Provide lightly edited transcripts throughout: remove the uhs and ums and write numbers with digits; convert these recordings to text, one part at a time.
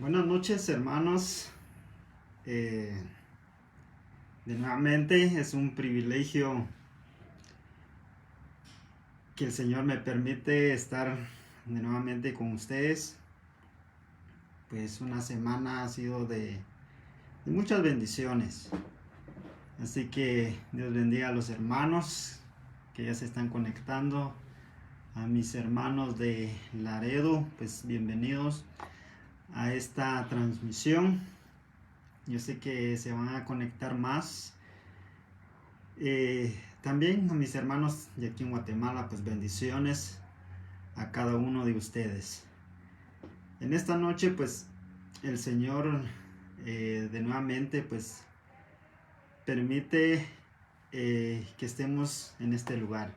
Buenas noches, hermanos. Eh, de nuevamente es un privilegio que el Señor me permite estar de nuevamente con ustedes. Pues una semana ha sido de muchas bendiciones. Así que Dios bendiga a los hermanos que ya se están conectando. A mis hermanos de Laredo, pues bienvenidos a esta transmisión. Yo sé que se van a conectar más. También a mis hermanos de aquí en Guatemala, pues bendiciones a cada uno de ustedes. En esta noche, pues el Señor de nuevamente, pues permite que estemos en este lugar.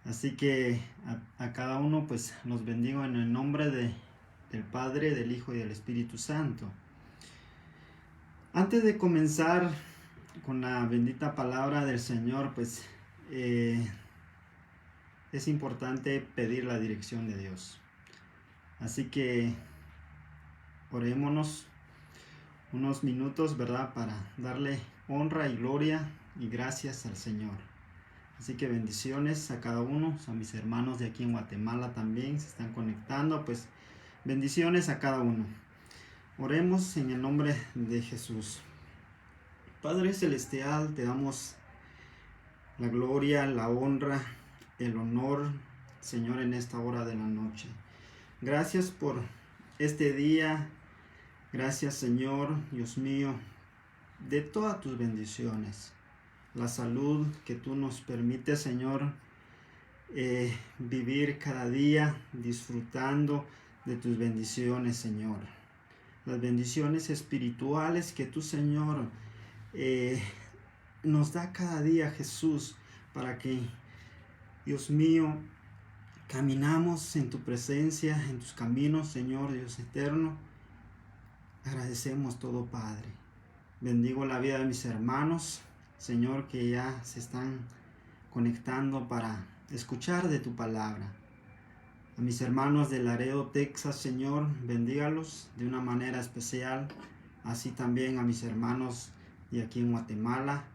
Así que a cada uno, pues los bendigo en el nombre del Padre, del Hijo y del Espíritu Santo. Antes de comenzar con la bendita palabra del Señor, pues es importante pedir la dirección de Dios. Así que orémonos unos minutos, ¿verdad? Para darle honra y gloria y gracias al Señor. Así que bendiciones a cada uno, a mis hermanos de aquí en Guatemala también se están conectando, pues bendiciones a cada uno. Oremos en el nombre de Jesús. Padre Celestial, te damos la gloria, la honra, el honor, Señor, en esta hora de la noche. Gracias por este día. Gracias, Señor, Dios mío, de todas tus bendiciones. La salud que tú nos permites, Señor, vivir cada día disfrutando de tus bendiciones, Señor. Las bendiciones espirituales que tú, Señor, nos da cada día, Jesús, para que, Dios mío, caminamos en tu presencia, en tus caminos, Señor Dios eterno. Agradecemos todo, Padre. Bendigo la vida de mis hermanos, Señor, que ya se están conectando para escuchar de tu palabra. A mis hermanos de Laredo, Texas, Señor, bendígalos de una manera especial. Así también a mis hermanos de aquí en Guatemala.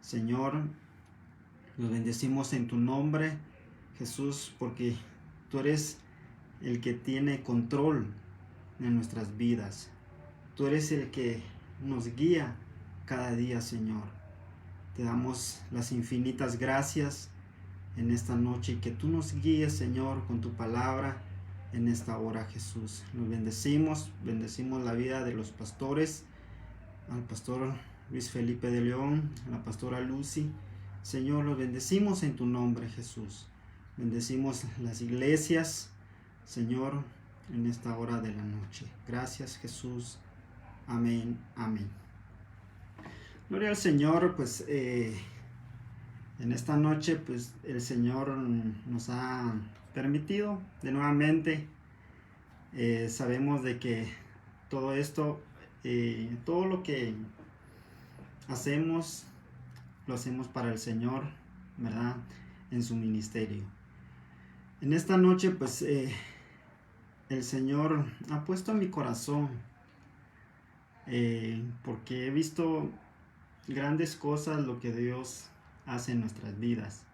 Señor, los bendecimos en tu nombre, Jesús, porque tú eres el que tiene control en nuestras vidas. Tú eres el que nos guía cada día, Señor. Te damos las infinitas gracias en esta noche y que tú nos guíes, Señor, con tu palabra en esta hora, Jesús. Nos bendecimos la vida de los pastores, al pastor Luis Felipe de León, a la pastora Lucy. Señor, los bendecimos en tu nombre, Jesús. Bendecimos las iglesias, Señor, en esta hora de la noche. Gracias, Jesús. Amén, amén. Gloria al Señor, pues en esta noche, pues el Señor nos ha permitido de nuevamente. Sabemos de que todo esto, todo lo que hacemos, lo hacemos para el Señor, ¿verdad? En su ministerio. En esta noche, pues el Señor ha puesto en mi corazón, porque he visto grandes cosas lo que Dios hace en nuestras vidas.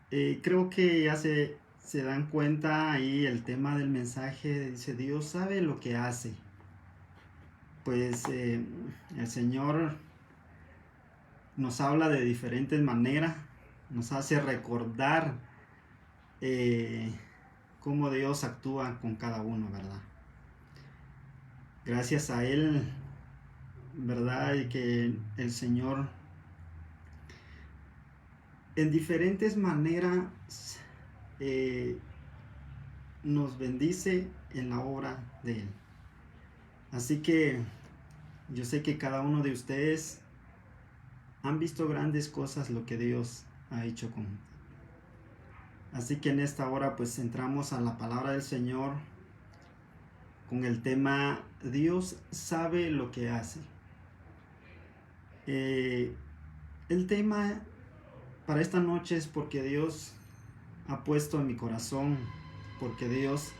Creo que ya se dan cuenta ahí el tema del mensaje, dice Dios sabe lo que hace. Pues el Señor nos habla de diferentes maneras, nos hace recordar cómo Dios actúa con cada uno, ¿verdad? Gracias a Él, ¿verdad? Y que el Señor en diferentes maneras nos bendice en la obra de Él. Así que yo sé que cada uno de ustedes han visto grandes cosas lo que Dios ha hecho con. Así que en esta hora pues entramos a la palabra del Señor con el tema Dios sabe lo que hace. El tema para esta noche es porque Dios ha puesto en mi corazón, porque Dios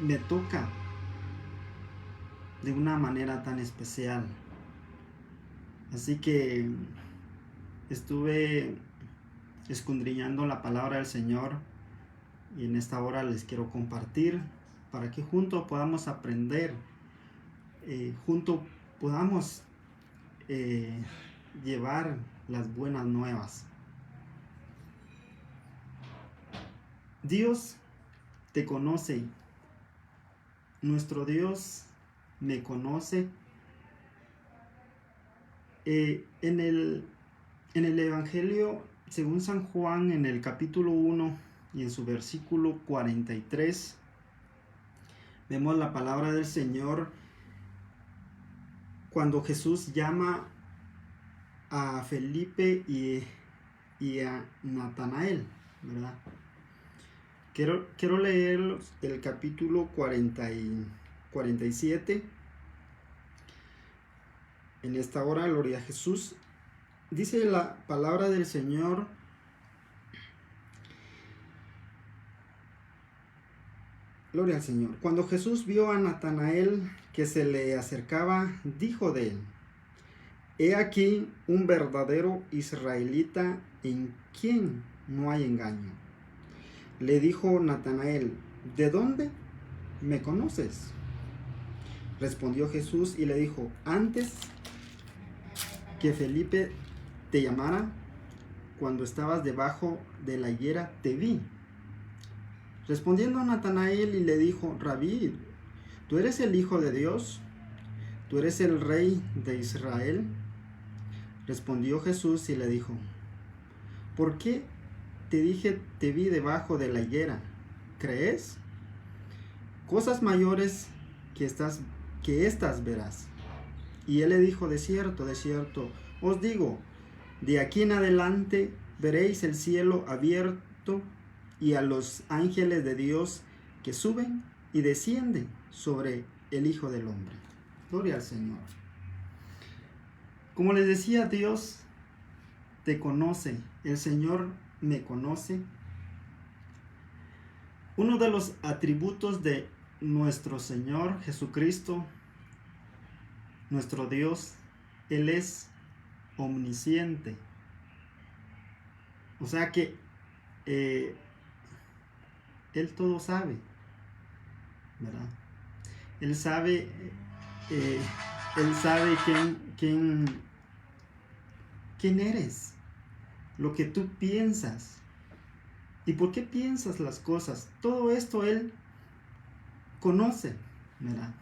me toca de una manera tan especial. Así que estuve escudriñando la palabra del Señor y en esta hora les quiero compartir para que juntos podamos aprender, juntos podamos llevar las buenas nuevas. Dios te conoce, nuestro Dios me conoce. En el Evangelio según San Juan, en el capítulo 1 y en su versículo 43, vemos la palabra del Señor cuando Jesús llama a Felipe y a Natanael, ¿verdad? Quiero leer el capítulo 47. En esta hora, gloria a Jesús. Dice la palabra del Señor: gloria al Señor. Cuando Jesús vio a Natanael que se le acercaba, dijo de él: he aquí un verdadero israelita en quien no hay engaño. Le dijo Natanael: ¿de dónde me conoces? Respondió Jesús y le dijo: antes que Felipe te llamara, cuando estabas debajo de la higuera, te vi. Respondiendo a Natanael y le dijo: Rabí, ¿tú eres el Hijo de Dios? ¿Tú eres el Rey de Israel? Respondió Jesús y le dijo: ¿por qué te dije te vi debajo de la higuera? ¿Crees? Cosas mayores que estas verás. Y él le dijo: de cierto, os digo, de aquí en adelante veréis el cielo abierto y a los ángeles de Dios que suben y descienden sobre el Hijo del Hombre. Gloria al Señor. Como les decía, Dios te conoce, el Señor me conoce. Uno de los atributos de nuestro Señor Jesucristo, nuestro Dios, Él es omnisciente. O sea que Él todo sabe, ¿verdad? Él sabe quién eres, lo que tú piensas y por qué piensas las cosas. Todo esto Él conoce, ¿verdad?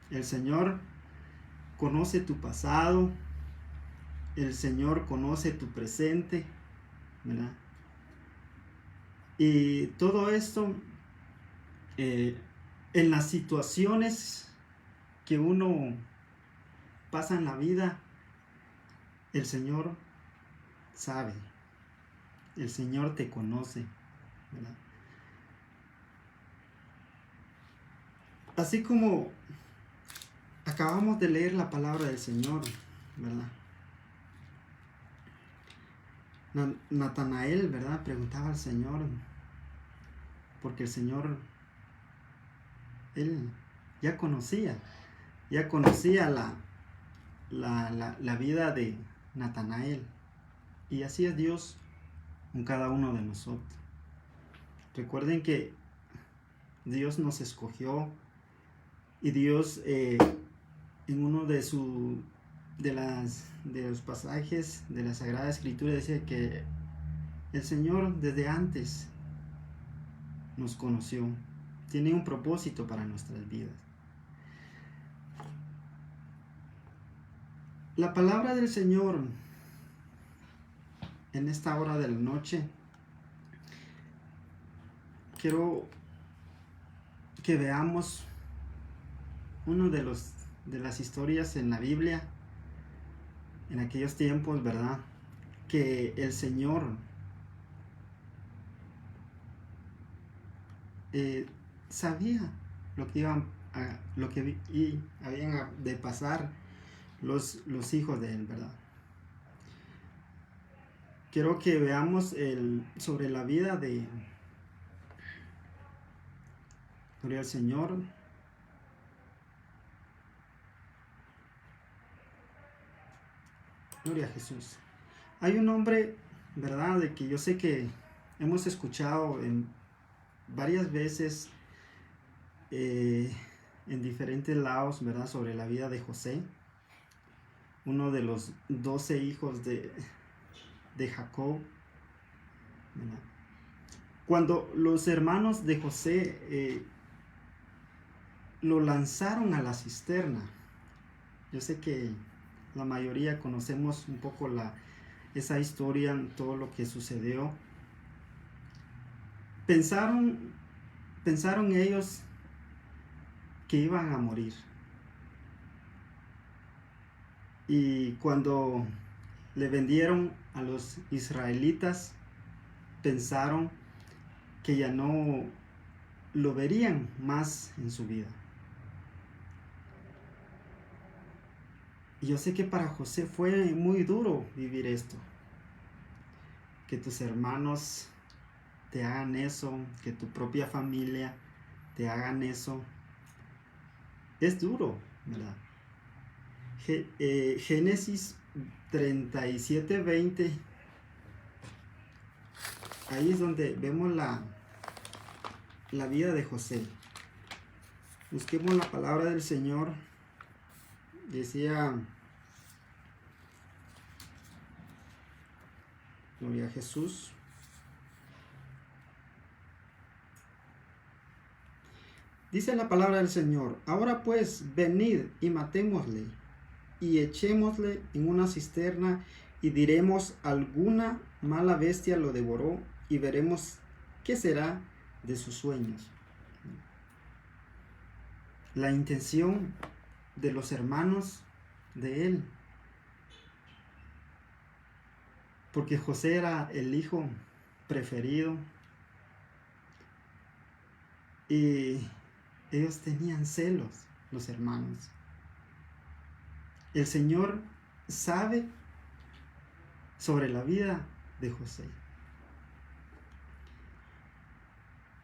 El Señor conoce tu pasado, el Señor conoce tu presente, ¿verdad? Y todo esto en las situaciones que uno pasa en la vida, el Señor sabe, el Señor te conoce, ¿verdad? Así como acabamos de leer la palabra del Señor, ¿verdad? Natanael, ¿verdad?, preguntaba al Señor, porque el Señor, Él ya conocía la vida de Natanael. Y así es Dios con cada uno de nosotros. Recuerden que Dios nos escogió y Dios en uno de los pasajes de la Sagrada Escritura dice que el Señor desde antes nos conoció, tiene un propósito para nuestras vidas. La palabra del Señor en esta hora de la noche, quiero que veamos uno de las historias en la Biblia en aquellos tiempos, ¿verdad?, que el Señor sabía lo que habían de pasar los hijos de Él, ¿verdad? Quiero que veamos sobre la vida de Gloria al Señor. Gloria a Jesús. Hay un hombre, ¿verdad? De que yo sé que hemos escuchado varias veces en diferentes lados, ¿verdad? Sobre la vida de José, uno de los 12 hijos de Jacob, ¿verdad? Cuando los hermanos de José lo lanzaron a la cisterna, yo sé que la mayoría conocemos un poco esa historia, todo lo que sucedió. Pensaron ellos que iban a morir. Y cuando le vendieron a los israelitas, pensaron que ya no lo verían más en su vida. Y yo sé que para José fue muy duro vivir esto. Que tus hermanos te hagan eso, que tu propia familia te hagan eso. Es duro, ¿verdad? Génesis 37:20. Ahí es donde vemos la vida de José. Busquemos la palabra del Señor. Decía, gloria a Jesús. Dice la palabra del Señor: ahora pues, venid y matémosle, y echémosle en una cisterna, y diremos: alguna mala bestia lo devoró, y veremos qué será de sus sueños. La intención de los hermanos de él, porque José era el hijo preferido, y ellos tenían celos, los hermanos. El Señor sabe sobre la vida de José.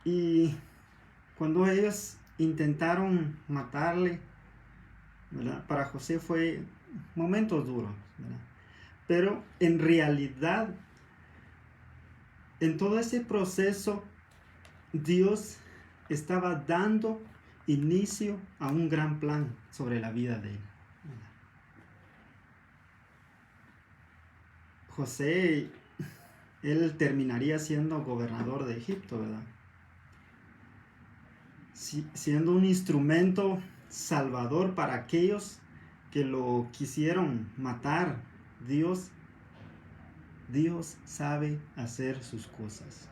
Y cuando ellos intentaron matarle, ¿verdad? Para José fue momentos duros, ¿verdad? Pero en realidad, en todo ese proceso, Dios estaba dando inicio a un gran plan sobre la vida de él. José, él terminaría siendo gobernador de Egipto, ¿verdad? Siendo un instrumento salvador para aquellos que lo quisieron matar. Dios sabe hacer sus cosas.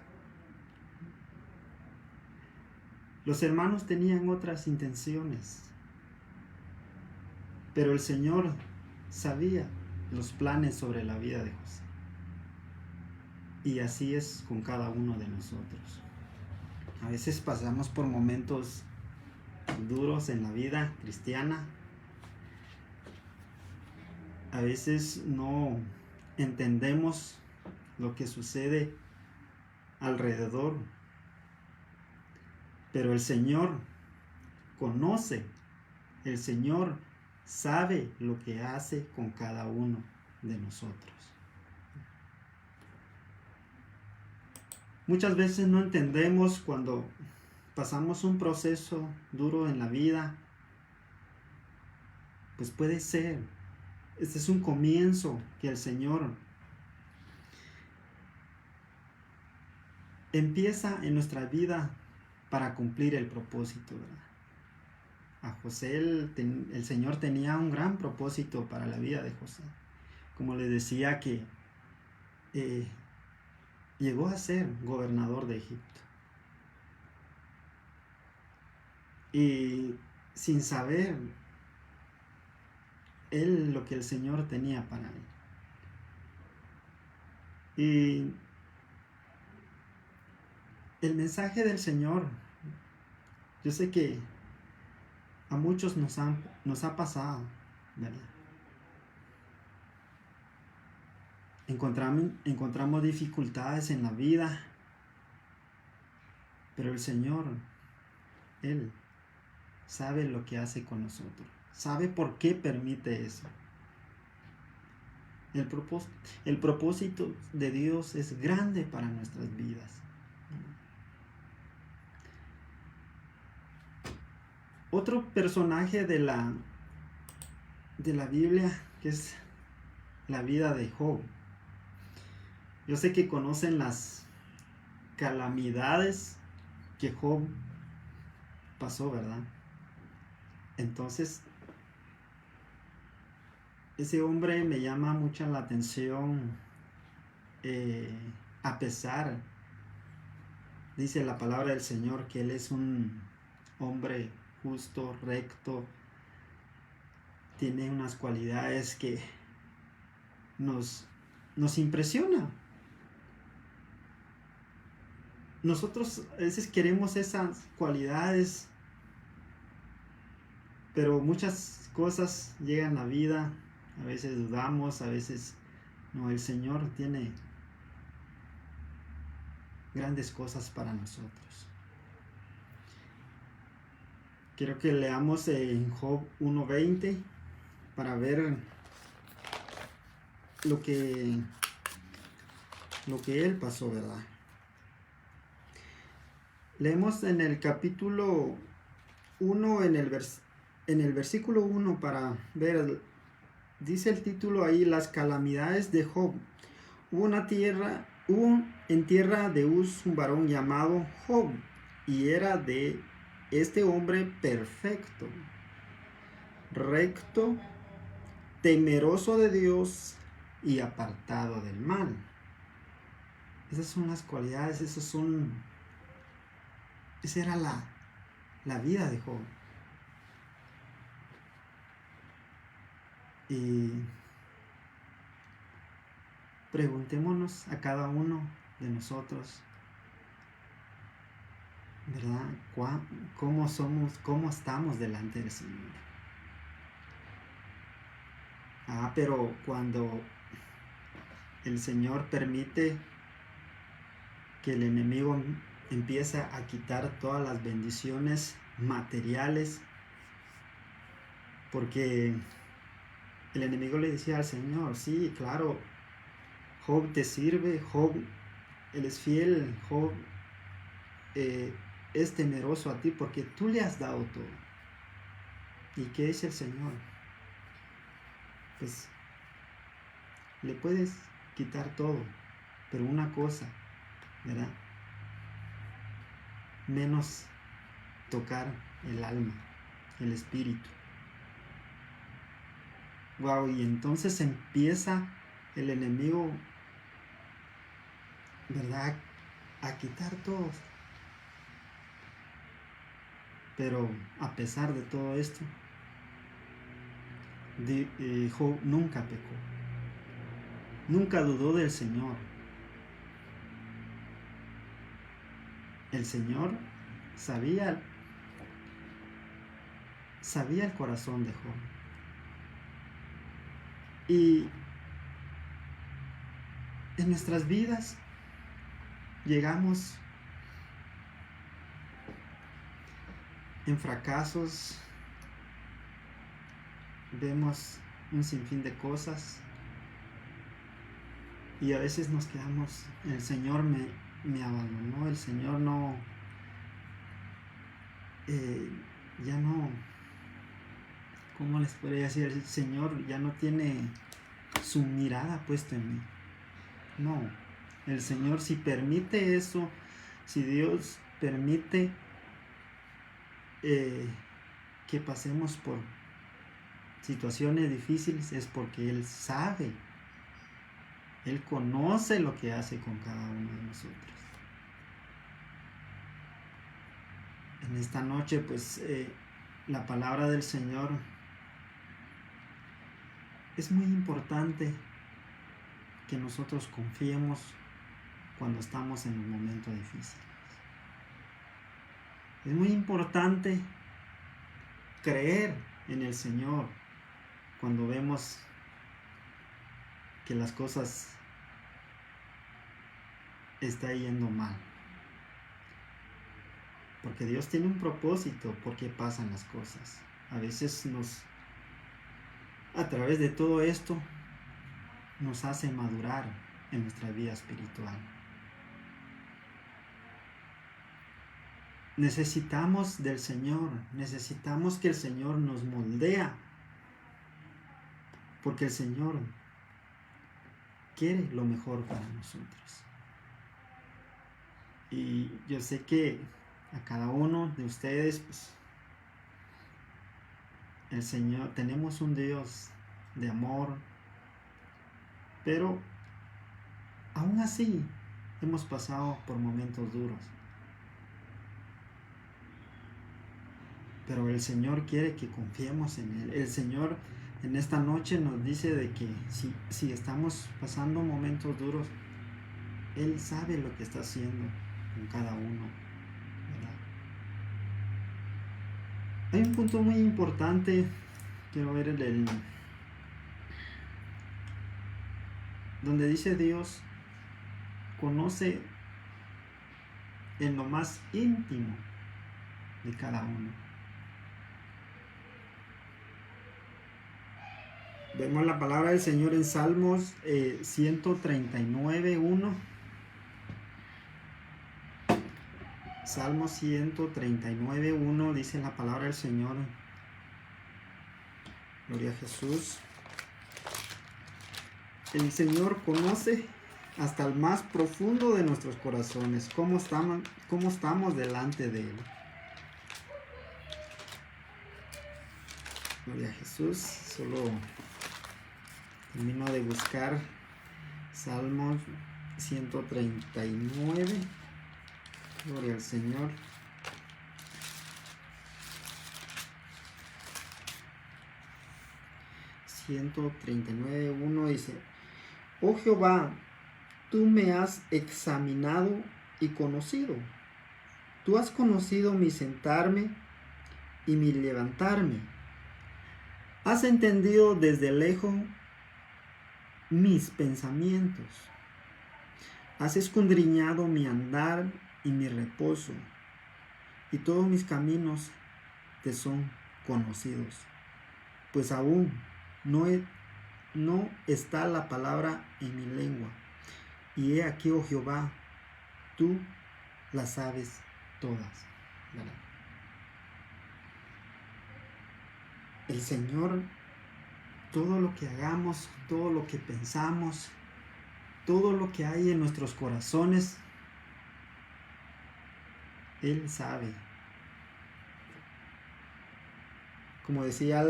Los hermanos tenían otras intenciones, pero el Señor sabía los planes sobre la vida de José. Y así es con cada uno de nosotros. A veces pasamos por momentos duros en la vida cristiana. A veces no entendemos lo que sucede alrededor. Pero el Señor conoce, el Señor sabe lo que hace con cada uno de nosotros. Muchas veces no entendemos cuando pasamos un proceso duro en la vida. Pues puede ser, este es un comienzo que el Señor empieza en nuestra vida para cumplir el propósito, ¿verdad? A José el Señor tenía un gran propósito para la vida de José. Como les decía, que llegó a ser gobernador de Egipto. Y sin saber él lo que el Señor tenía para él. Y el mensaje del Señor, yo sé que a muchos nos ha pasado, ¿verdad? Encontramos dificultades en la vida, pero el Señor Él sabe lo que hace con nosotros. Sabe por qué permite eso. El propósito de Dios es grande para nuestras vidas. Otro personaje de la Biblia, que es la vida de Job. Yo sé que conocen las calamidades que Job pasó, ¿verdad? Entonces, ese hombre me llama mucho la atención, a pesar, dice la palabra del Señor, que él es un hombre justo, recto, tiene unas cualidades que nos impresiona. Nosotros a veces queremos esas cualidades, pero muchas cosas llegan a la vida, a veces dudamos, a veces no. El Señor tiene grandes cosas para nosotros. Quiero que leamos en Job 1:20 para ver lo que él pasó, ¿verdad? Leemos en el capítulo 1, en el versículo 1, para ver. Dice el título ahí: las calamidades de Job. Hubo en tierra de Uz un varón llamado Job, y era de este hombre perfecto, recto, temeroso de Dios y apartado del mal. Esas son las cualidades, esa era la vida de Job. Y preguntémonos a cada uno de nosotros, ¿verdad? ¿Cómo somos? ¿Cómo estamos delante del Señor? Pero cuando el Señor permite que el enemigo empieza a quitar todas las bendiciones materiales, porque el enemigo le decía al Señor: sí, claro, Job te sirve, Job, él es fiel, Job es temeroso a ti porque tú le has dado todo. ¿Y qué dice el Señor? Pues le puedes quitar todo, pero una cosa, ¿verdad? Menos tocar el alma, el espíritu. Wow, y entonces empieza el enemigo, ¿verdad?, a quitar todo. Pero a pesar de todo esto, Job nunca pecó, nunca dudó del Señor. El Señor sabía el corazón de Job. Y en nuestras vidas llegamos en fracasos, vemos un sinfín de cosas y a veces nos quedamos: el Señor me abandonó, el Señor no, ya no, ¿cómo les podría decir? El Señor ya no tiene su mirada puesta en mí. No, el Señor, si permite eso, si Dios permite que pasemos por situaciones difíciles, es porque Él sabe, Él conoce lo que hace con cada uno de nosotros. En esta noche, pues, la palabra del Señor es muy importante que nosotros confiemos cuando estamos en un momento difícil. Es muy importante creer en el Señor cuando vemos que las cosas están yendo mal. porque Dios tiene un propósito por qué pasan las cosas. A veces a través de todo esto, nos hace madurar en nuestra vida espiritual. Necesitamos del Señor, necesitamos que el Señor nos moldea, porque el Señor quiere lo mejor para nosotros. Y yo sé que a cada uno de ustedes, pues, el Señor, tenemos un Dios de amor, pero aún así hemos pasado por momentos duros. Pero el Señor quiere que confiemos en Él. El Señor en esta noche nos dice de que si estamos pasando momentos duros, Él sabe lo que está haciendo con cada uno, ¿verdad? Hay un punto muy importante, quiero ver donde dice Dios conoce en lo más íntimo de cada uno. Vemos la palabra del Señor en Salmos 139:1. Salmos 139:1 dice la palabra del Señor. Gloria a Jesús. El Señor conoce hasta el más profundo de nuestros corazones, cómo estamos delante de Él. Gloria a Jesús. Solo termino de buscar Salmos 139. Gloria al Señor. (139:1) dice: Oh Jehová, tú me has examinado y conocido. Tú has conocido mi sentarme y mi levantarme. Has entendido desde lejos mis pensamientos. Has escudriñado mi andar y mi reposo, y todos mis caminos te son conocidos. Pues aún no está la palabra en mi lengua. Y he aquí, oh Jehová, tú las sabes todas. ¿Verdad? El Señor, todo lo que hagamos, todo lo que pensamos, todo lo que hay en nuestros corazones, Él sabe. Como decía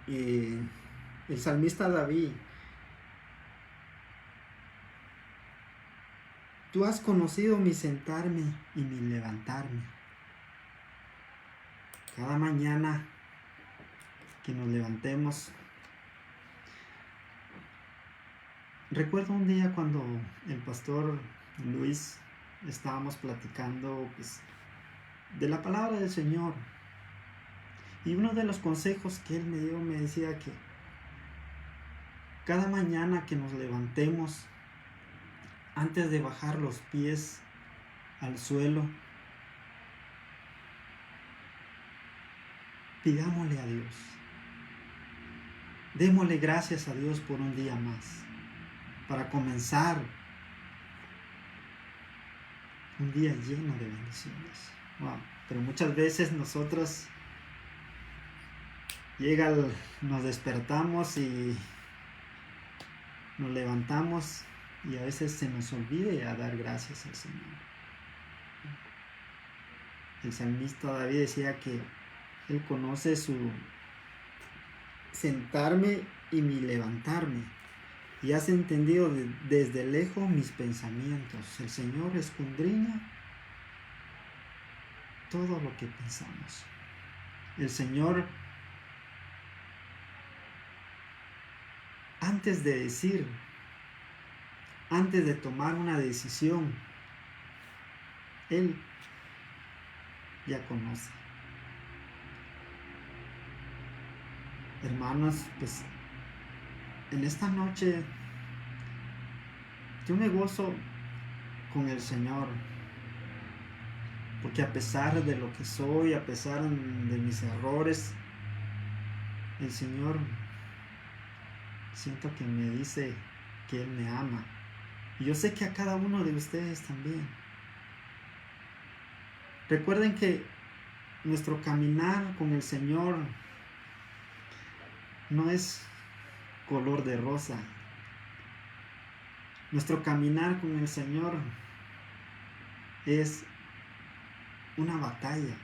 el salmista David: tú has conocido mi sentarme y mi levantarme. Cada mañana que nos levantemos. Recuerdo un día cuando el pastor Luis estábamos platicando, pues, de la palabra del Señor. Y uno de los consejos que él me dio, me decía que cada mañana que nos levantemos, antes de bajar los pies al suelo, pidámosle a Dios. Démosle gracias a Dios por un día más, para comenzar un día lleno de bendiciones. Wow. Pero muchas veces nosotros nos despertamos y nos levantamos y a veces se nos olvide a dar gracias al Señor. El salmista David decía que Él conoce su sentarme y mi levantarme, y has entendido desde lejos mis pensamientos. El Señor escudriña todo lo que pensamos. El Señor, antes de tomar una decisión, Él ya conoce. Hermanos, pues en esta noche yo me gozo con el Señor, Porque a pesar de lo que soy, a pesar de mis errores, el Señor siento que me dice que Él me ama. Y yo sé que a cada uno de ustedes también. Recuerden que nuestro caminar con el Señor no es color de rosa. Nuestro caminar con el Señor es una batalla.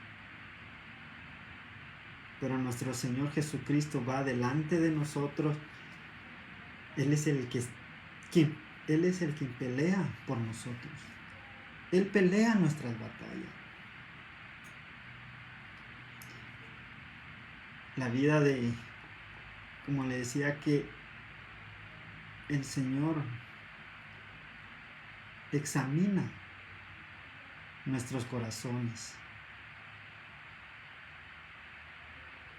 Pero nuestro Señor Jesucristo va delante de nosotros. Él es el quien pelea por nosotros. Él pelea nuestras batallas. La vida como le decía, que el Señor examina nuestros corazones.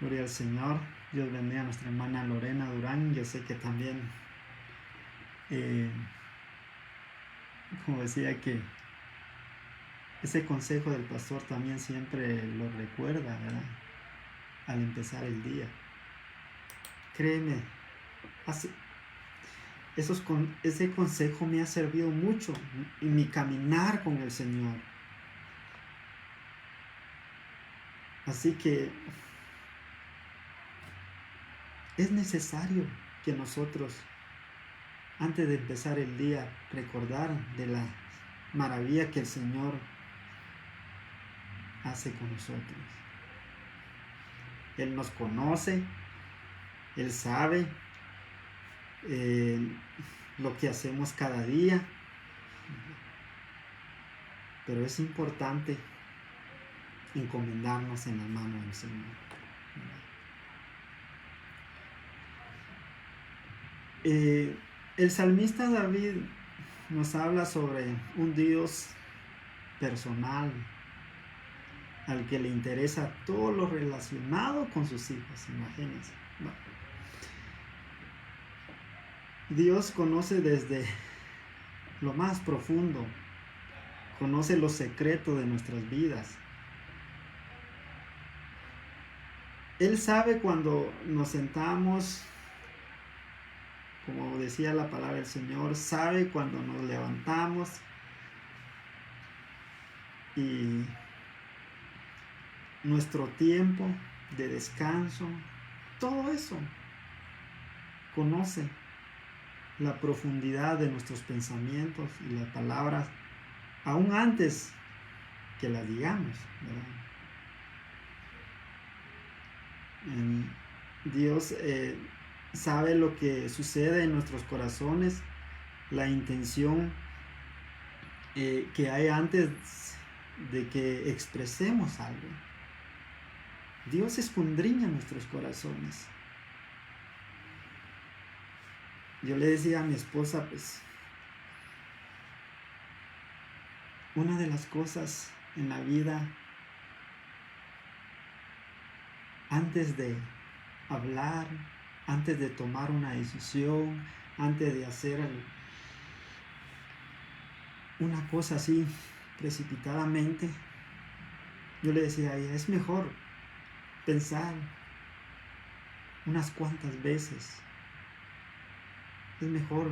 Gloria al Señor. Dios bendiga a nuestra hermana Lorena Durán. Yo sé que también, como decía, que ese consejo del pastor también siempre lo recuerda, ¿verdad? Al empezar el día. Créeme, ese consejo me ha servido mucho en mi caminar con el Señor. Así que es necesario que nosotros, antes de empezar el día, recordar de la maravilla que el Señor hace con nosotros. Él nos conoce, Él sabe lo que hacemos cada día, pero es importante encomendarnos en la mano del Señor. El salmista David nos habla sobre un Dios personal, al que le interesa todo lo relacionado con sus hijos, imagínense. Dios conoce desde lo más profundo, conoce los secretos de nuestras vidas. Él sabe cuando nos sentamos, como decía la palabra del Señor, sabe cuando nos levantamos y nuestro tiempo de descanso, todo eso. Conoce la profundidad de nuestros pensamientos y las palabras, aún antes que las digamos, ¿verdad? Dios sabe lo que sucede en nuestros corazones, la intención que hay antes de que expresemos algo. Dios escudriña nuestros corazones. Yo le decía a mi esposa, pues, una de las cosas en la vida, antes de hablar, antes de tomar una decisión, antes de hacer una cosa así precipitadamente, yo le decía a ella, es mejor pensar unas cuantas veces. Es mejor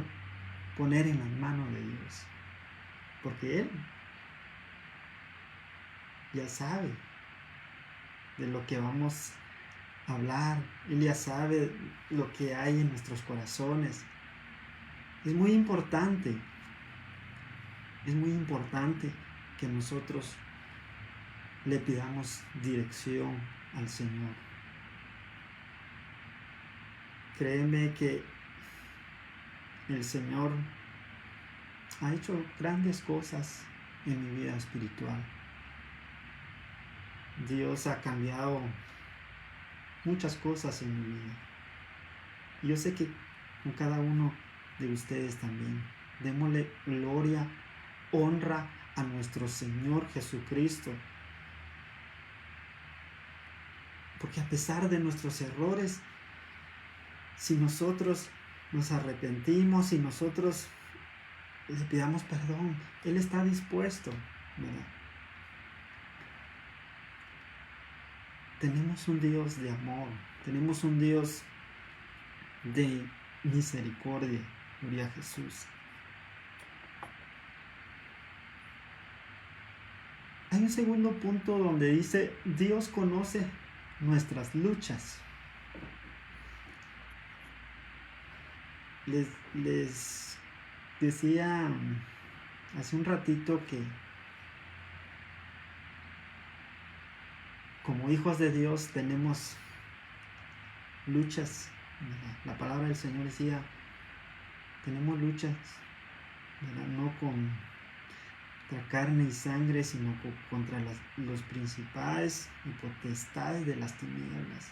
poner en las manos de Dios, porque Él ya sabe de lo que vamos a hablar. Él ya sabe lo que hay en nuestros corazones. Es muy importante que nosotros le pidamos dirección al Señor. Créeme que el Señor ha hecho grandes cosas en mi vida espiritual. Dios ha cambiado muchas cosas en mi vida. Y yo sé que con cada uno de ustedes también. Démosle gloria, honra a nuestro Señor Jesucristo. Porque a pesar de nuestros errores, si nosotros nos arrepentimos, si nosotros le pidamos perdón, Él está dispuesto, ¿verdad?, tenemos un Dios de amor, tenemos un Dios de misericordia. Gloria a Jesús. Hay un segundo punto donde dice, Dios conoce nuestras luchas. Les decía hace un ratito que como hijos de Dios tenemos luchas. La palabra del Señor decía, tenemos luchas, ¿verdad? No contra carne y sangre, sino contra los principados y potestades de las tinieblas.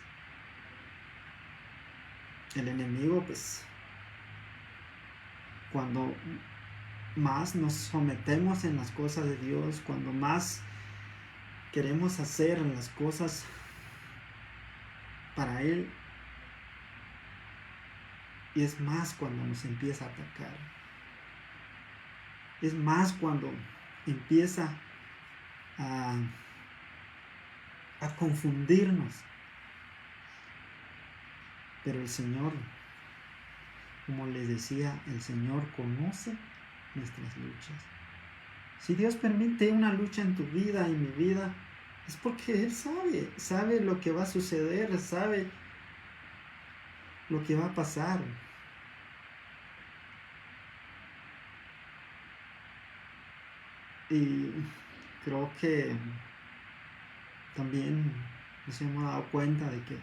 El enemigo, pues, cuando más nos sometemos en las cosas de Dios, cuando más queremos hacer las cosas para Él, y es más cuando nos empieza a atacar. Es más cuando empieza a confundirnos. Pero el Señor, como les decía, el Señor conoce nuestras luchas. Si Dios permite una lucha en tu vida y mi vida, es porque Él sabe lo que va a suceder, sabe lo que va a pasar. Y creo que también nos hemos dado cuenta de que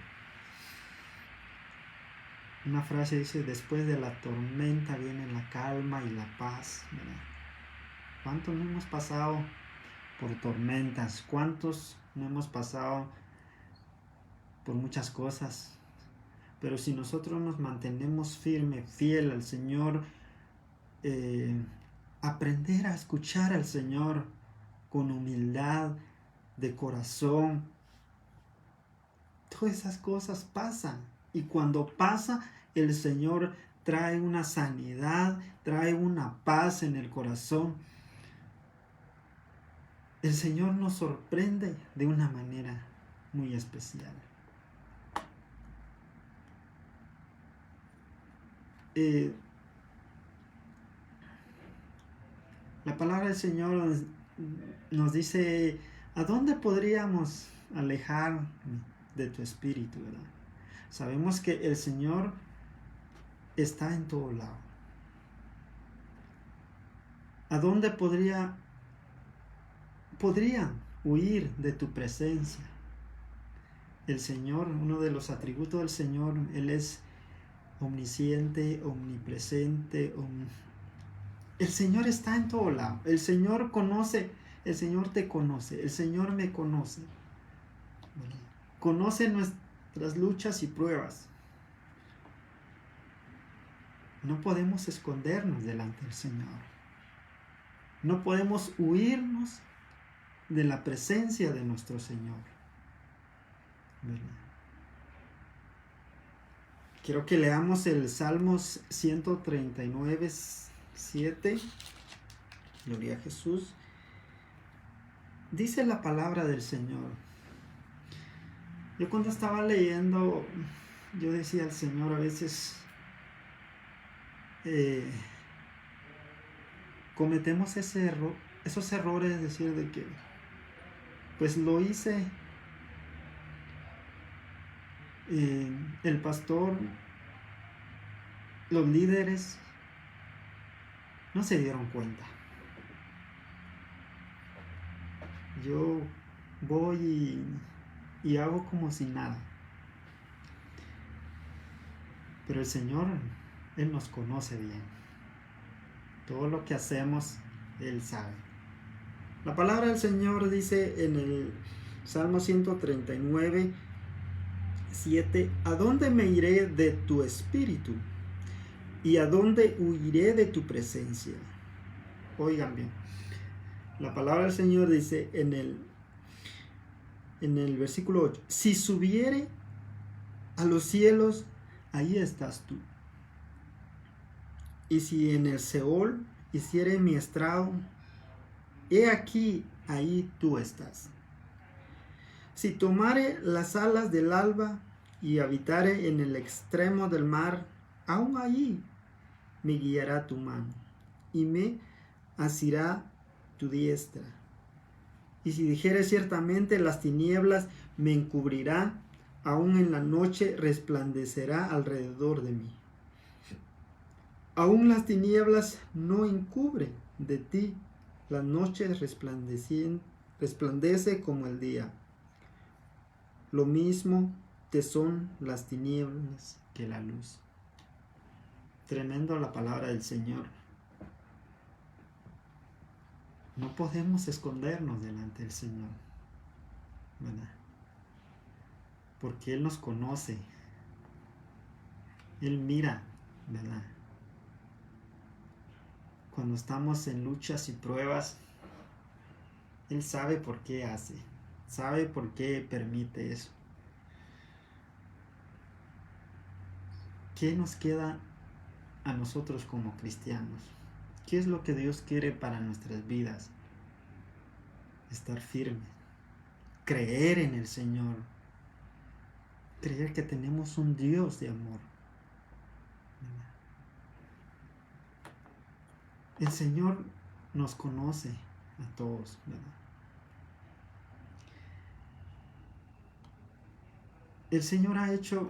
una frase dice, después de la tormenta viene la calma y la paz, ¿verdad? ¿Cuántos no hemos pasado por tormentas? ¿Cuántos no hemos pasado por muchas cosas? Pero si nosotros nos mantenemos fiel al Señor, aprender a escuchar al Señor con humildad de corazón, todas esas cosas pasan. Y cuando pasa, el Señor trae una sanidad, trae una paz en el corazón. El Señor nos sorprende de una manera muy especial. La palabra del Señor nos dice, ¿a dónde podríamos alejar de tu espíritu, verdad? Sabemos que el Señor está en todo lado. ¿A dónde podrían huir de tu presencia? El Señor, uno de los atributos del Señor, Él es omnisciente, omnipresente. El Señor está en todo lado. El Señor conoce, el Señor te conoce, el Señor me conoce. Conoce nuestras luchas y pruebas. No podemos escondernos delante del Señor. No podemos huirnos de la presencia de nuestro Señor. Quiero que leamos el Salmos 139, 7. Gloria a Jesús. Dice la palabra del Señor. Yo cuando estaba leyendo, yo decía al Señor a veces, cometemos esos errores, es decir, de que pues lo hice, el pastor, los líderes no se dieron cuenta. Yo voy y hago como si nada. Pero el Señor, Él nos conoce bien. Todo lo que hacemos, Él sabe. La palabra del Señor dice en el Salmo 139, 7, ¿a dónde me iré de tu espíritu? ¿Y a dónde huiré de tu presencia? Oigan bien. La palabra del Señor dice en el versículo 8, si subiere a los cielos, ahí estás tú. Y si en el Seol hiciere mi estrado, he aquí, ahí tú estás. Si tomare las alas del alba y habitare en el extremo del mar, aún allí me guiará tu mano y me asirá tu diestra. Y si dijere ciertamente las tinieblas me encubrirá, aún en la noche resplandecerá alrededor de mí. Aún las tinieblas no encubren de ti, la noche resplandece como el día. Lo mismo te son las tinieblas que la luz. Tremendo la palabra del Señor. No podemos escondernos delante del Señor, ¿verdad? Porque Él nos conoce. Él mira, ¿verdad? Cuando estamos en luchas y pruebas, Él sabe por qué hace, sabe por qué permite eso. ¿Qué nos queda a nosotros como cristianos? ¿Qué es lo que Dios quiere para nuestras vidas? Estar firmes, creer en el Señor, creer que tenemos un Dios de amor. El Señor nos conoce a todos, ¿verdad? El Señor ha hecho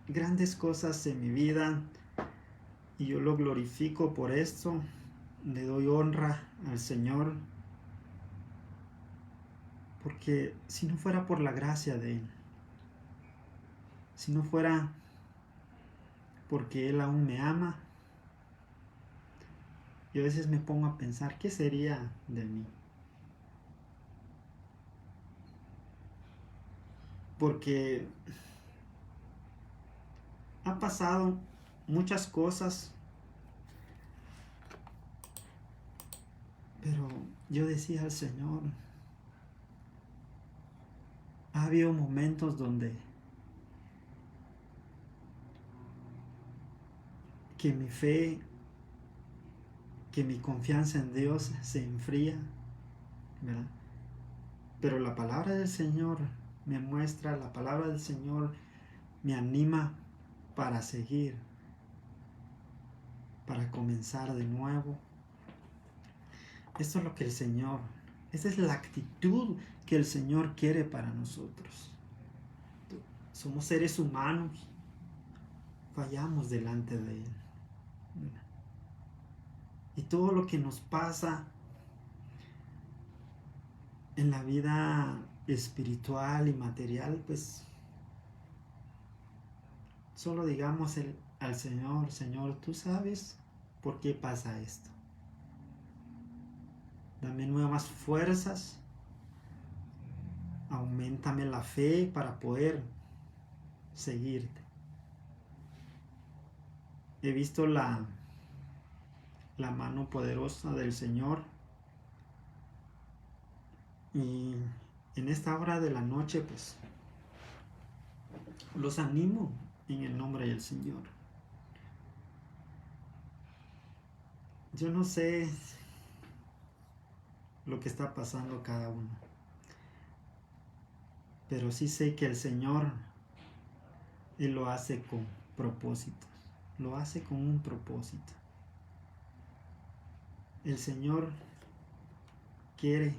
grandes cosas en mi vida y yo lo glorifico por esto. Le doy honra al Señor, porque si no fuera por la gracia de Él, si no fuera porque Él aún me ama, yo a veces me pongo a pensar, ¿qué sería de mí? Porque ha pasado muchas cosas, pero yo decía al Señor, ha habido momentos donde que mi fe, que mi confianza en Dios se enfría, ¿verdad? Pero la palabra del Señor me muestra, la palabra del Señor me anima para seguir, para comenzar de nuevo. Esto es lo que el Señor, esa es la actitud que el Señor quiere para nosotros. Somos seres humanos, fallamos delante de Él. Y todo lo que nos pasa en la vida espiritual y material, pues solo digamos al Señor, Señor, tú sabes por qué pasa esto. Dame nuevas fuerzas, auméntame la fe para poder seguirte. He visto la mano poderosa del Señor y en esta hora de la noche pues los animo en el nombre del Señor. Yo no sé lo que está pasando cada uno, pero sí sé que el Señor, Él lo hace con propósitos, lo hace con un propósito. El Señor quiere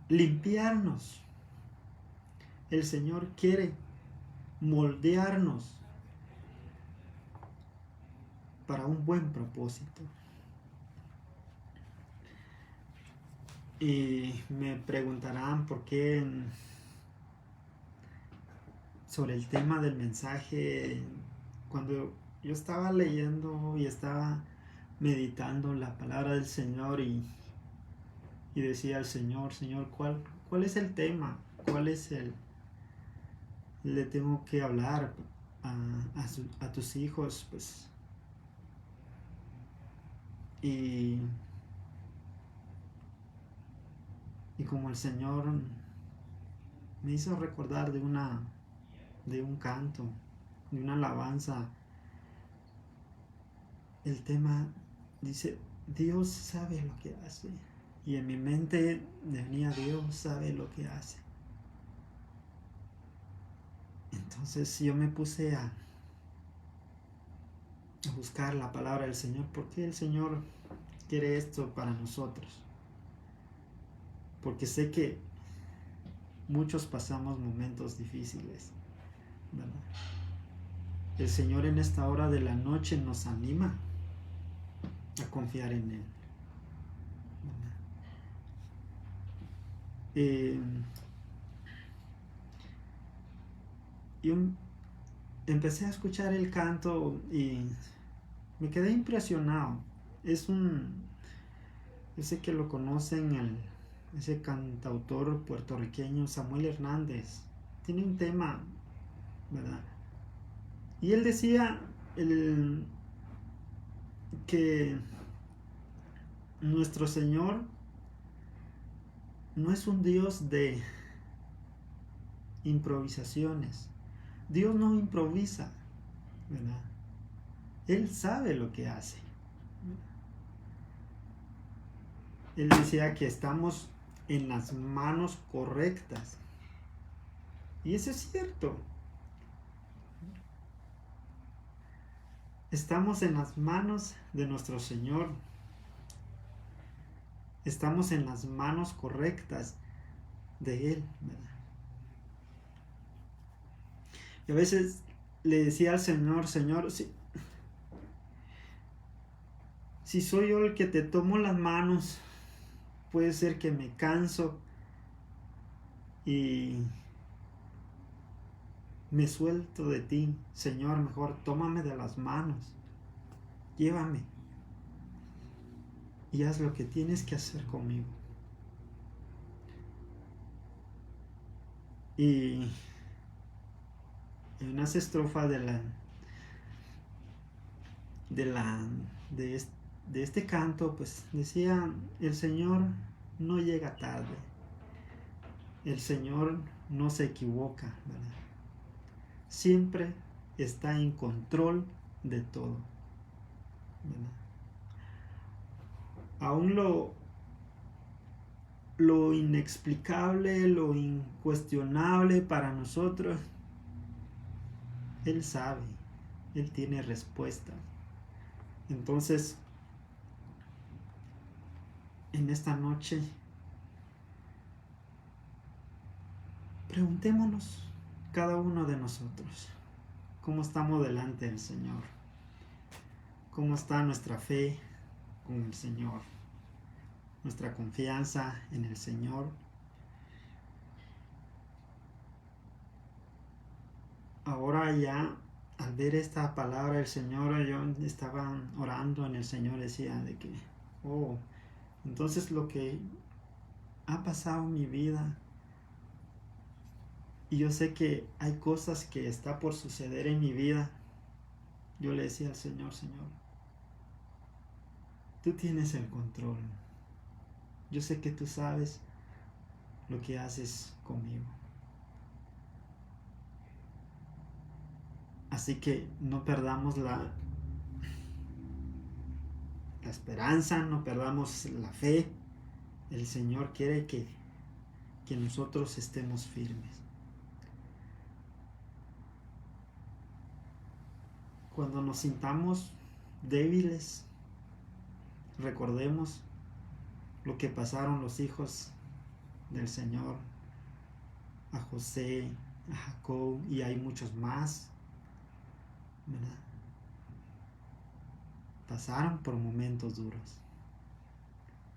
limpiarnos. El Señor quiere moldearnos para un buen propósito. Y me preguntarán por qué sobre el tema del mensaje, cuando yo estaba leyendo y estaba meditando la palabra del Señor y decía al Señor, Señor, ¿cuál es el tema? ¿Cuál es le tengo que hablar a tus hijos? Pues, y como el Señor me hizo recordar de un canto, de una alabanza, el tema dice, Dios sabe lo que hace. Y en mi mente venía, Dios sabe lo que hace. Entonces yo me puse a buscar la palabra del Señor. ¿Por qué el Señor quiere esto para nosotros? Porque sé que muchos pasamos momentos difíciles, ¿verdad? El Señor en esta hora de la noche nos anima a confiar en Él, ¿verdad? Yo empecé a escuchar el canto y me quedé impresionado. Yo sé que lo conocen, ese cantautor puertorriqueño Samuel Hernández. Tiene un tema, ¿verdad? Y él decía que nuestro Señor no es un Dios de improvisaciones. Dios no improvisa, ¿verdad? Él sabe lo que hace. Él decía que estamos en las manos correctas. Y eso es cierto. Estamos en las manos de nuestro Señor. Estamos en las manos correctas de Él, ¿verdad? Y a veces le decía al Señor, Señor, si soy yo el que te tomo las manos, puede ser que me canso y me suelto de ti. Señor, mejor tómame de las manos, llévame y haz lo que tienes que hacer conmigo. Y en unas estrofas de este canto, pues decía, el Señor no llega tarde, el Señor no se equivoca, ¿verdad? Siempre está en control de todo, ¿verdad? Aún lo inexplicable, lo incuestionable para nosotros, Él sabe, Él tiene respuesta. Entonces, en esta noche, preguntémonos cada uno de nosotros, ¿cómo estamos delante del Señor? ¿Cómo está nuestra fe con el Señor? Nuestra confianza en el Señor. Ahora ya, al ver esta palabra del Señor, yo estaba orando en el Señor, decía de que, entonces lo que ha pasado en mi vida, y yo sé que hay cosas que está por suceder en mi vida, yo le decía al Señor, Señor, tú tienes el control. Yo sé que tú sabes lo que haces conmigo. Así que no perdamos la esperanza, no perdamos la fe. El Señor quiere que nosotros estemos firmes. Cuando nos sintamos débiles, recordemos lo que pasaron los hijos del Señor, a José, a Jacob, y hay muchos más, ¿verdad? Pasaron por momentos duros.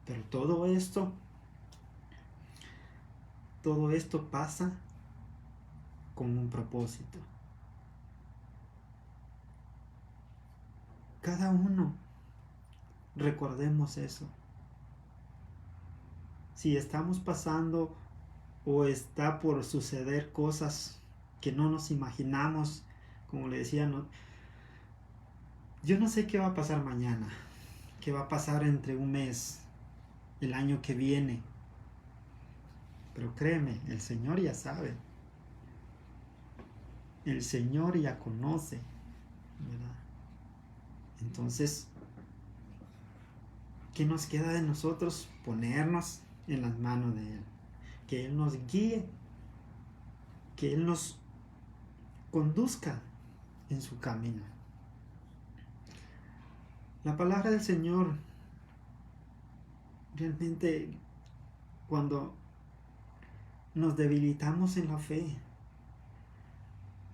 Pero todo esto pasa con un propósito. Cada uno, recordemos eso. Si estamos pasando o está por suceder cosas que no nos imaginamos, como le decía, yo no sé qué va a pasar mañana, qué va a pasar entre un mes, el año que viene, pero créeme, el Señor ya sabe, el Señor ya conoce, ¿verdad? Entonces, ¿qué nos queda de nosotros? Ponernos en las manos de Él. Que Él nos guíe. Que Él nos conduzca en su camino. La palabra del Señor realmente, cuando nos debilitamos en la fe,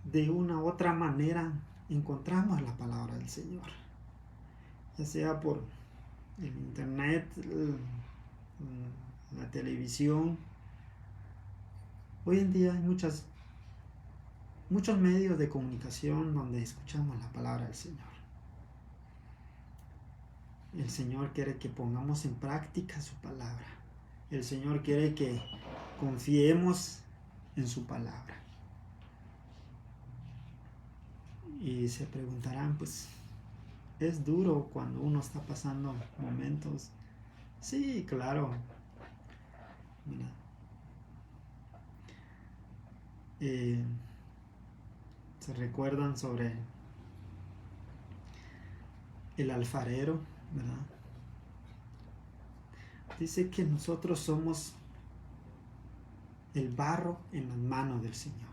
de una u otra manera encontramos la palabra del Señor, ya sea por el internet, la televisión. Hoy en día hay muchos medios de comunicación donde escuchamos la palabra del Señor. El Señor quiere que pongamos en práctica su palabra. El Señor quiere que confiemos en su palabra. Y se preguntarán, pues, ¿es duro cuando uno está pasando momentos? Sí, claro. Mira, se recuerdan sobre el alfarero, ¿verdad? Dice que nosotros somos el barro en las manos del Señor.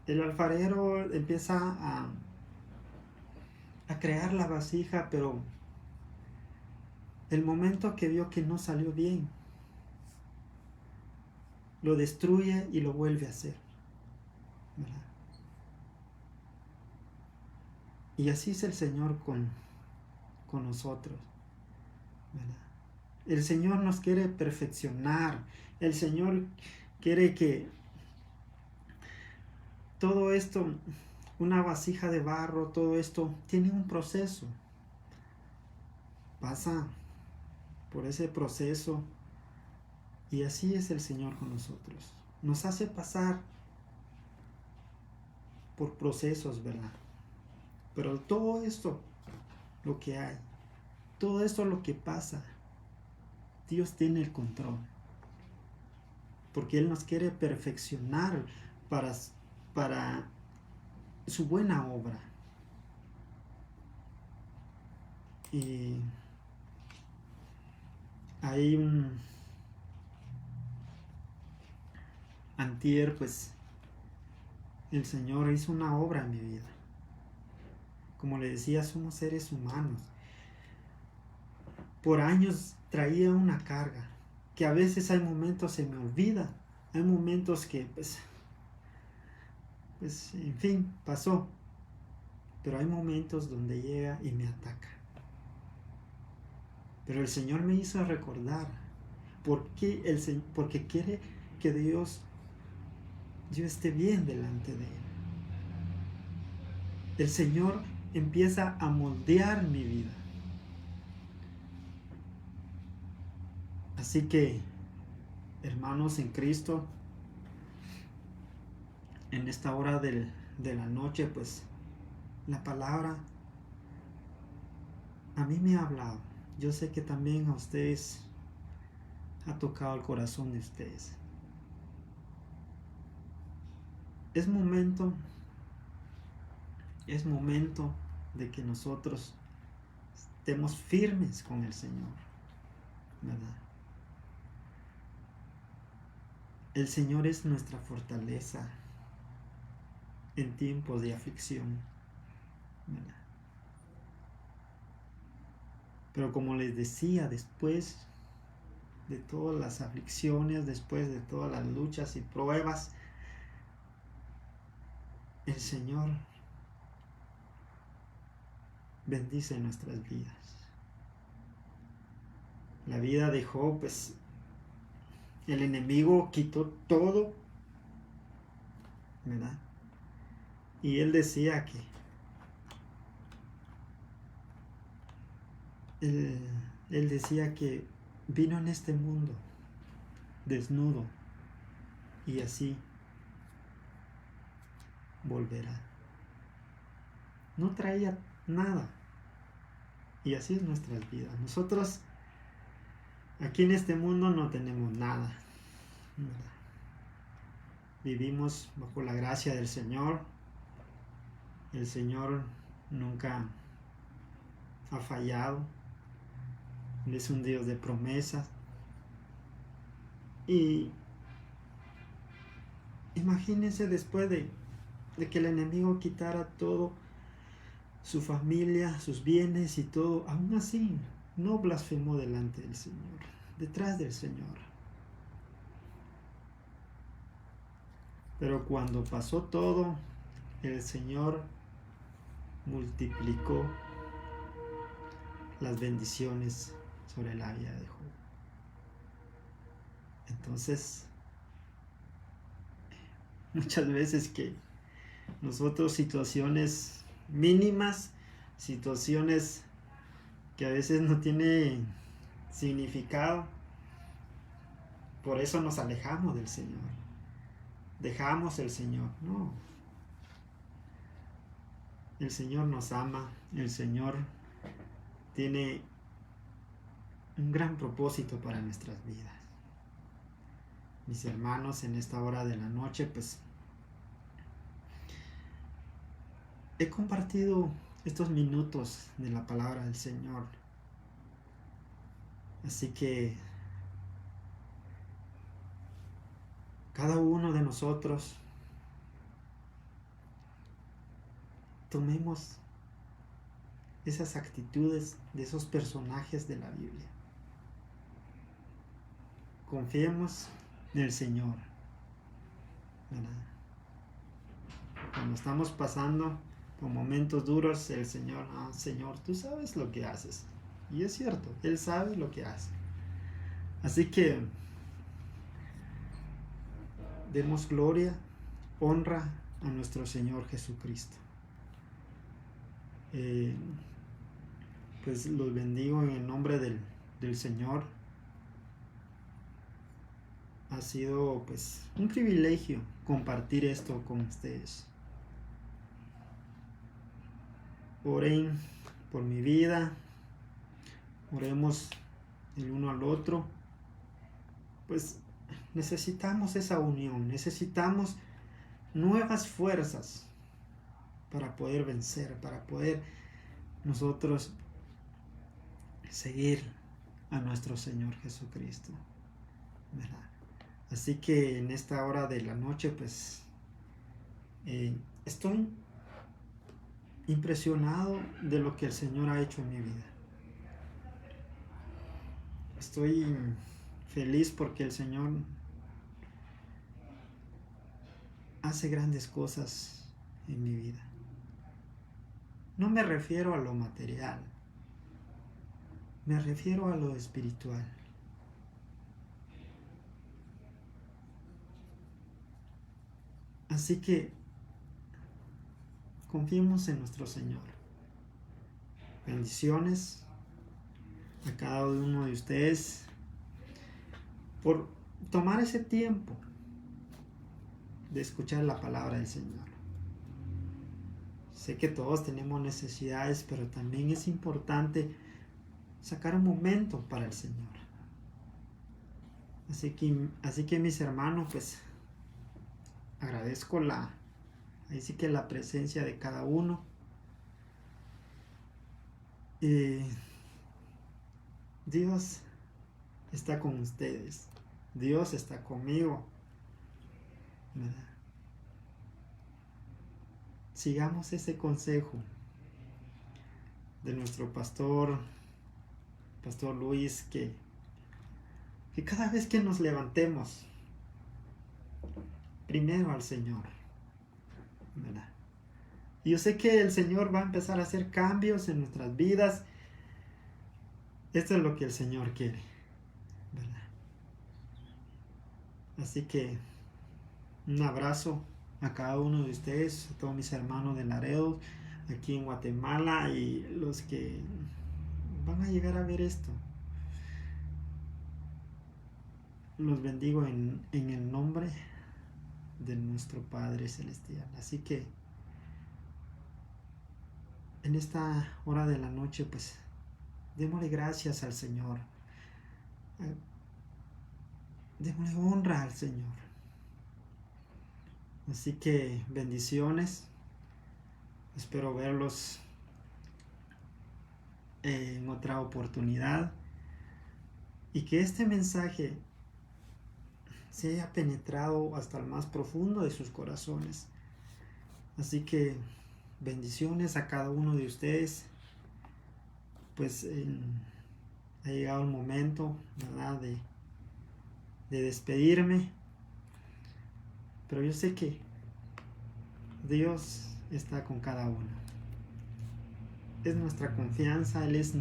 El alfarero empieza a crear la vasija, pero el momento que vio que no salió bien, lo destruye y lo vuelve a hacer, ¿verdad? Y así es el Señor con nosotros, ¿verdad? El Señor nos quiere perfeccionar. El Señor quiere que todo esto, una vasija de barro, todo esto tiene un proceso. Pasa por ese proceso, y así es el Señor con nosotros. Nos hace pasar por procesos, ¿verdad? Pero todo esto, lo que hay, todo esto lo que pasa, Dios tiene el control. Porque Él nos quiere perfeccionar para su buena obra. Y hay antier, pues, el Señor hizo una obra en mi vida. Como le decía, somos seres humanos. Por años traía una carga, que a veces hay momentos se me olvida. Hay momentos que, pues, en fin, pasó. Pero hay momentos donde llega y me ataca. Pero el Señor me hizo recordar porque quiere que yo esté bien delante de Él. El Señor empieza a moldear mi vida. Así que, hermanos en Cristo, en esta hora de la noche, pues, la palabra a mí me ha hablado. Yo sé que también a ustedes ha tocado el corazón de ustedes. Es momento de que nosotros estemos firmes con el Señor, ¿verdad? El Señor es nuestra fortaleza en tiempos de aflicción, ¿verdad? Pero como les decía, después de todas las aflicciones, después de todas las luchas y pruebas, el Señor bendice nuestras vidas. La vida de Job, pues, el enemigo quitó todo, ¿verdad? Y él decía que él decía que vino en este mundo desnudo y así volverá. No traía nada. Y así es nuestras vidas. Nosotros aquí en este mundo no tenemos nada, ¿verdad? Vivimos bajo la gracia del Señor. El Señor nunca ha fallado. Él es un Dios de promesas. Y imagínense después de que el enemigo quitara todo, su familia, sus bienes y todo, aún así no blasfemó delante del Señor, detrás del Señor. Pero cuando pasó todo, el Señor multiplicó las bendiciones sobre la vida de Job. Entonces, muchas veces que nosotros situaciones mínimas, situaciones que a veces no tienen significado, por eso nos alejamos del Señor, dejamos el Señor. No, el Señor nos ama, el Señor tiene un gran propósito para nuestras vidas. Mis hermanos, en esta hora de la noche, pues he compartido estos minutos de la palabra del Señor. Así que cada uno de nosotros tomemos esas actitudes de esos personajes de la Biblia. Confiemos en el Señor, ¿verdad? Cuando estamos pasando por momentos duros, el Señor, Señor, tú sabes lo que haces. Y es cierto, Él sabe lo que hace. Así que demos gloria, honra a nuestro Señor Jesucristo. Pues los bendigo en el nombre del Señor. Ha sido pues un privilegio compartir esto con ustedes. Oren por mi vida, oremos el uno al otro. Pues necesitamos esa unión, necesitamos nuevas fuerzas para poder vencer, para poder nosotros seguir a nuestro Señor Jesucristo, ¿verdad? Así que en esta hora de la noche, pues estoy impresionado de lo que el Señor ha hecho en mi vida. Estoy feliz porque el Señor hace grandes cosas en mi vida. No me refiero a lo material, me refiero a lo espiritual. Así que confiemos en nuestro Señor. Bendiciones a cada uno de ustedes por tomar ese tiempo de escuchar la palabra del Señor. Sé que todos tenemos necesidades, pero también es importante sacar un momento para el Señor. Así que mis hermanos, pues agradezco la presencia de cada uno. Dios está con ustedes. Dios está conmigo, ¿verdad? Sigamos ese consejo de nuestro pastor Luis, que cada vez que nos levantemos, primero al Señor, ¿verdad? Y yo sé que el Señor va a empezar a hacer cambios en nuestras vidas. Esto es lo que el Señor quiere, ¿verdad? Así que un abrazo a cada uno de ustedes, a todos mis hermanos de Laredo, aquí en Guatemala, y los que van a llegar a ver esto. Los bendigo en el nombre de nuestro Padre Celestial. Así que en esta hora de la noche, pues démosle gracias al Señor. Démosle honra al Señor. Así que bendiciones. Espero verlos en otra oportunidad y que este mensaje se haya penetrado hasta el más profundo de sus corazones. Así que bendiciones a cada uno de ustedes. Pues ha llegado el momento, ¿verdad?, de despedirme. Pero yo sé que Dios está con cada uno. Es nuestra confianza, Él es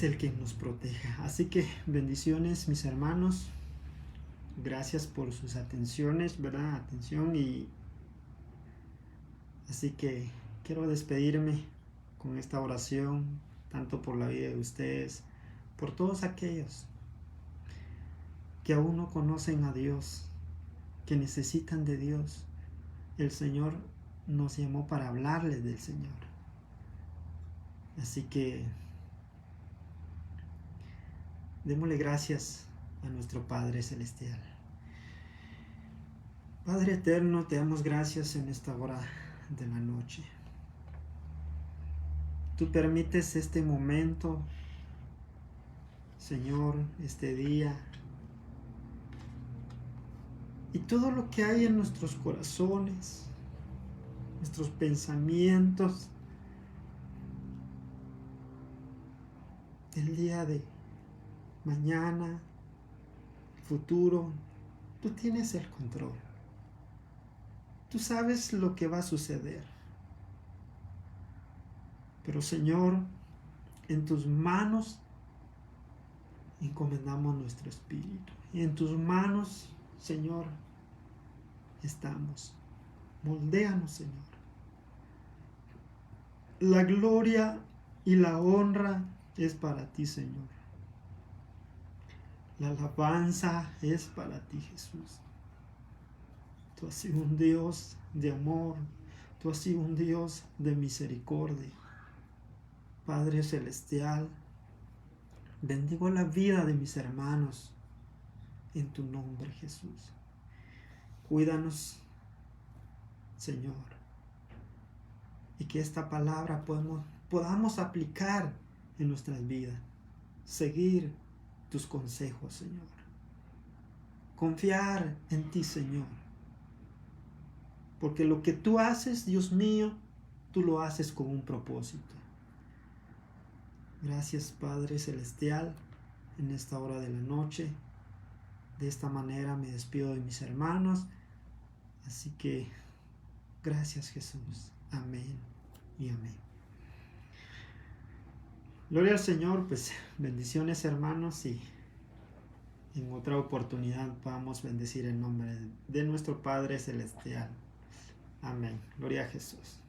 el que nos proteja. Así que bendiciones, mis hermanos. Gracias por sus atenciones, ¿verdad? Atención. Y así que quiero despedirme con esta oración, tanto por la vida de ustedes, por todos aquellos que aún no conocen a Dios, que necesitan de Dios. El Señor nos llamó para hablarles del Señor. Así que démosle gracias a nuestro Padre Celestial. Padre eterno, te damos gracias en esta hora de la noche. Tú permites este momento, Señor, este día, y todo lo que hay en nuestros corazones, nuestros pensamientos, el día de mañana, futuro, tú tienes el control. Tú sabes lo que va a suceder. Pero Señor, en tus manos encomendamos nuestro espíritu. Y en tus manos, Señor, estamos. Moldéanos, Señor. La gloria y la honra es para ti, Señor. La alabanza es para ti, Jesús. Tú has sido un Dios de amor. Tú has sido un Dios de misericordia. Padre Celestial, bendigo la vida de mis hermanos en tu nombre, Jesús. Cuídanos, Señor, y que esta palabra podamos aplicar en nuestras vidas. Seguir tus consejos, Señor. Confiar en ti, Señor. Porque lo que tú haces, Dios mío, tú lo haces con un propósito. Gracias, Padre Celestial, en esta hora de la noche. De esta manera me despido de mis hermanos. Así que, gracias, Jesús. Amén y amén. Gloria al Señor, pues bendiciones, hermanos, y en otra oportunidad podamos bendecir el nombre de nuestro Padre Celestial. Amén. Gloria a Jesús.